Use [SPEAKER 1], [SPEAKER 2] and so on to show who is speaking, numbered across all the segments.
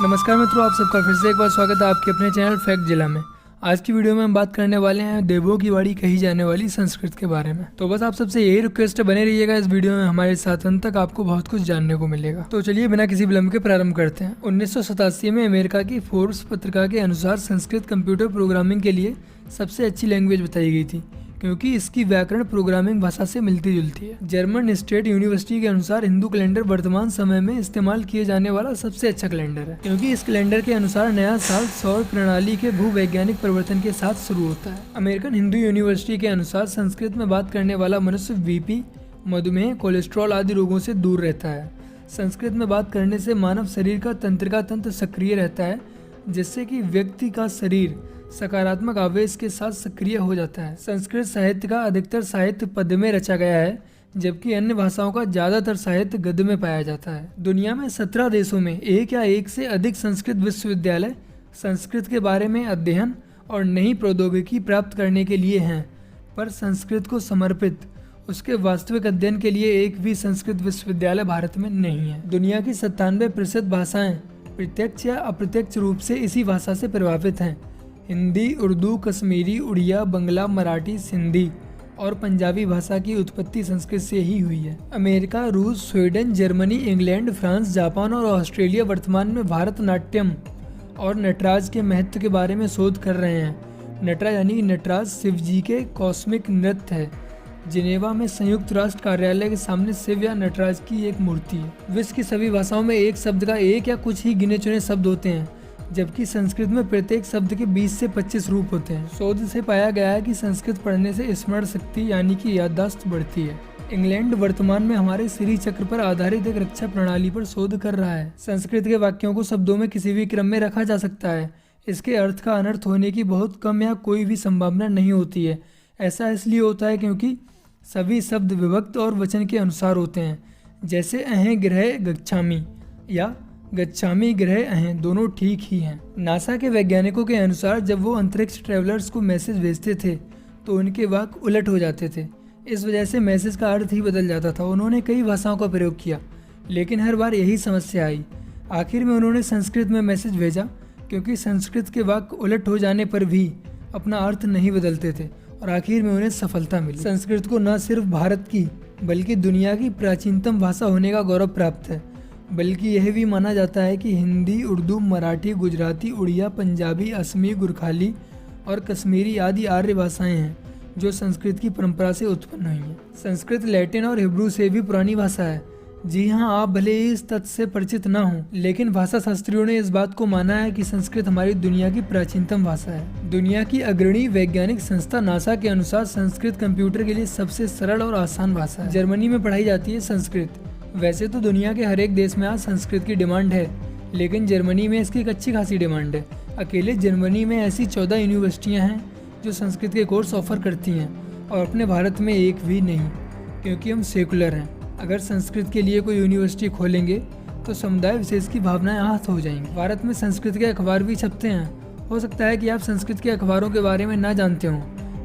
[SPEAKER 1] नमस्कार मित्रों, आप सबका फिर से एक बार स्वागत है आपके अपने चैनल फैक्ट जिला में। आज की वीडियो में हम बात करने वाले हैं देवों की वाणी कही जाने वाली संस्कृत के बारे में। तो बस आप सबसे यही रिक्वेस्ट है, बने रहिएगा इस वीडियो में हमारे साथ, अंत तक आपको बहुत कुछ जानने को मिलेगा। तो चलिए बिना किसी विलंब के प्रारंभ करते हैं। 1987 में अमेरिका की फोर्ब्स पत्रिका के अनुसार संस्कृत कंप्यूटर प्रोग्रामिंग के लिए सबसे अच्छी लैंग्वेज बताई गई थी, क्योंकि इसकी व्याकरण प्रोग्रामिंग भाषा से मिलती जुलती है। जर्मन स्टेट यूनिवर्सिटी के अनुसार हिंदू कैलेंडर वर्तमान समय में इस्तेमाल किए जाने वाला सबसे अच्छा कैलेंडर है, क्योंकि इस कैलेंडर के अनुसार नया साल सौर प्रणाली के भूवैज्ञानिक परिवर्तन के साथ शुरू होता है। अमेरिकन हिंदू यूनिवर्सिटी के अनुसार संस्कृत में बात करने वाला मनुष्य बीपी, मधुमेह, कोलेस्ट्रॉल आदि रोगों से दूर रहता है। संस्कृत में बात करने से मानव शरीर का तंत्रिका तंत्र सक्रिय रहता है, जिससे कि व्यक्ति का शरीर सकारात्मक आवेश के साथ सक्रिय हो जाता है। संस्कृत साहित्य का अधिकतर साहित्य पद्य में रचा गया है, जबकि अन्य भाषाओं का ज्यादातर साहित्य गद्य में पाया जाता है। दुनिया में 17 देशों में एक या एक से अधिक संस्कृत विश्वविद्यालय संस्कृत के बारे में अध्ययन और नई प्रौद्योगिकी प्राप्त करने के लिए हैं, पर संस्कृत को समर्पित उसके वास्तविक अध्ययन के लिए एक भी संस्कृत विश्वविद्यालय भारत में नहीं है। दुनिया की 97% भाषाएं प्रत्यक्ष या अप्रत्यक्ष रूप से इसी भाषा से प्रभावित हैं। हिंदी, उर्दू, कश्मीरी, उड़िया, बंगला, मराठी, सिंधी और पंजाबी भाषा की उत्पत्ति संस्कृत से ही हुई है। अमेरिका, रूस, Sweden, Germany, England, France, Japan और ऑस्ट्रेलिया वर्तमान में भारतनाट्यम और नटराज के महत्व के बारे में शोध कर रहे हैं। नटराज यानी नटराज शिव जी के कॉस्मिक नृत्य है। जिनेवा में संयुक्त राष्ट्र कार्यालय के सामने शिव या नटराज की एक मूर्ति है। विश्व की सभी भाषाओं में एक शब्द का एक या कुछ ही गिने चुने शब्द होते हैं, जबकि संस्कृत में प्रत्येक शब्द के 20 से 25 रूप होते हैं। शोध से पाया गया है कि संस्कृत पढ़ने से स्मरण शक्ति यानी कि याददाश्त बढ़ती है। इंग्लैंड वर्तमान में हमारे श्री चक्र पर आधारित एक रक्षा प्रणाली पर शोध कर रहा है। संस्कृत के वाक्यों को शब्दों में किसी भी क्रम में रखा जा सकता है। इसके अर्थ का अनर्थ होने की बहुत कम या कोई भी संभावना नहीं होती है। ऐसा इसलिए होता है क्योंकि सभी शब्द विभक्त और वचन के अनुसार होते हैं, जैसे अहें गृह गच्छामि या गच्छामि गृह अहें, दोनों ठीक ही हैं। नासा के वैज्ञानिकों के अनुसार जब वो अंतरिक्ष ट्रैवलर्स को मैसेज भेजते थे तो उनके वाक्य उलट हो जाते थे। इस वजह से मैसेज का अर्थ ही बदल जाता था। उन्होंने कई भाषाओं का प्रयोग किया, लेकिन हर बार यही समस्या आई। आखिर में उन्होंने संस्कृत में मैसेज भेजा, क्योंकि संस्कृत के वाक्य उलट हो जाने पर भी अपना अर्थ नहीं बदलते थे, और आखिर में उन्हें सफलता मिली। संस्कृत को न सिर्फ भारत की बल्कि दुनिया की प्राचीनतम भाषा होने का गौरव प्राप्त है, बल्कि यह भी माना जाता है कि हिंदी, उर्दू, मराठी, गुजराती, उड़िया, पंजाबी, असमी, गुरखाली और कश्मीरी आदि आर्य भाषाएं हैं जो संस्कृत की परंपरा से उत्पन्न हुई हैं। संस्कृत लैटिन और हिब्रू से भी पुरानी भाषा है। जी हाँ, आप भले ही इस तथ्य से परिचित न हों, लेकिन भाषा शास्त्रियों ने इस बात को माना है कि संस्कृत हमारी दुनिया की प्राचीनतम भाषा है। दुनिया की अग्रणी वैज्ञानिक संस्था नासा के अनुसार संस्कृत कंप्यूटर के लिए सबसे सरल और आसान भाषा है। जर्मनी में पढ़ाई जाती है संस्कृत। वैसे तो दुनिया के हर एक देश में आज संस्कृत की डिमांड है, लेकिन जर्मनी में इसकी एक अच्छी खासी डिमांड है। अकेले जर्मनी में ऐसी 14 यूनिवर्सिटियां हैं जो संस्कृत के कोर्स ऑफर करती हैं, और अपने भारत में एक भी नहीं, क्योंकि हम सेकुलर हैं। अगर संस्कृत के लिए कोई यूनिवर्सिटी खोलेंगे तो समुदाय विशेष की भावनाएं आहत हो जाएंगी। भारत में संस्कृत के अखबार भी छपते हैं। हो सकता है कि आप संस्कृत के अखबारों के बारे में ना जानते हों,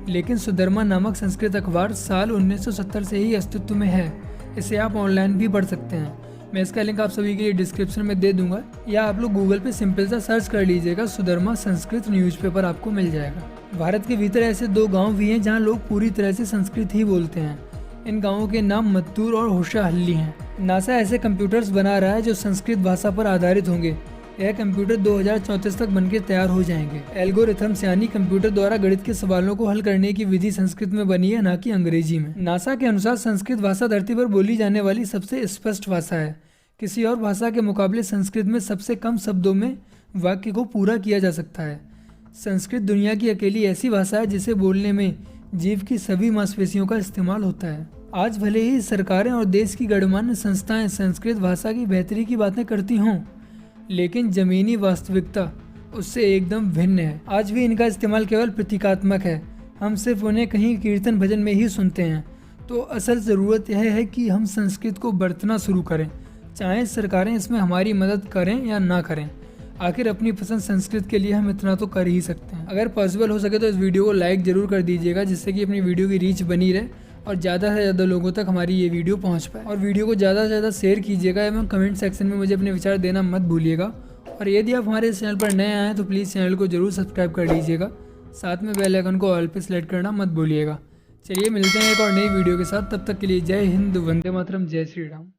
[SPEAKER 1] लेकिन सुधर्मा नामक संस्कृत अखबार साल 1970 से ही अस्तित्व में है। इसे आप ऑनलाइन भी पढ़ सकते हैं। मैं इसका लिंक आप सभी के लिए डिस्क्रिप्शन में दे दूंगा, या आप लोग गूगल पे सिंपल सा सर्च कर लीजिएगा, सुधर्मा संस्कृत न्यूज़पेपर आपको मिल जाएगा। भारत के भीतर ऐसे 2 गांव भी हैं जहां लोग पूरी तरह से संस्कृत ही बोलते हैं। इन गांवों के नाम मत्तूर और होशाहल्ली हैं। नासा ऐसे कंप्यूटर्स बना रहा है जो संस्कृत भाषा पर आधारित होंगे। यह कंप्यूटर 2034 तक बनके तैयार हो जाएंगे। एल्गोरिथम्स यानी कंप्यूटर द्वारा गणित के सवालों को हल करने की विधि संस्कृत में बनी है, न कि अंग्रेजी में। नासा के अनुसार संस्कृत भाषा धरती पर बोली जाने वाली सबसे स्पष्ट भाषा है। किसी और भाषा के मुकाबले संस्कृत में सबसे कम शब्दों में वाक्य को पूरा किया जा सकता है। संस्कृत दुनिया की अकेली ऐसी भाषा है जिसे बोलने में जीव की सभी मांसपेशियों का इस्तेमाल होता है। आज भले ही सरकारें और देश की गणमान्य संस्थाएं संस्कृत भाषा की बेहतरी की बातें करती हों, लेकिन जमीनी वास्तविकता उससे एकदम भिन्न है। आज भी इनका इस्तेमाल केवल प्रतीकात्मक है। हम सिर्फ उन्हें कहीं कीर्तन भजन में ही सुनते हैं। तो असल ज़रूरत यह है कि हम संस्कृत को बरतना शुरू करें, चाहे सरकारें इसमें हमारी मदद करें या ना करें। आखिर अपनी पसंद संस्कृत के लिए हम इतना तो कर ही सकते हैं। अगर पॉसिबल हो सके तो इस वीडियो को लाइक ज़रूर कर दीजिएगा, जिससे कि अपनी वीडियो की रीच बनी रहे और ज़्यादा से ज़्यादा लोगों तक हमारी ये वीडियो पहुंच पाए। और वीडियो को ज़्यादा से ज़्यादा शेयर कीजिएगा एवं कमेंट सेक्शन में मुझे अपने विचार देना मत भूलिएगा। और यदि आप हमारे इस चैनल पर नए आए हैं तो प्लीज़ चैनल को जरूर सब्सक्राइब कर लीजिएगा, साथ में बेल आइकन को ऑल पे सेलेक्ट करना मत भूलिएगा। चलिए मिलते हैं एक और नई वीडियो के साथ, तब तक के लिए जय हिंद, वंदे मातरम, जय श्री राम।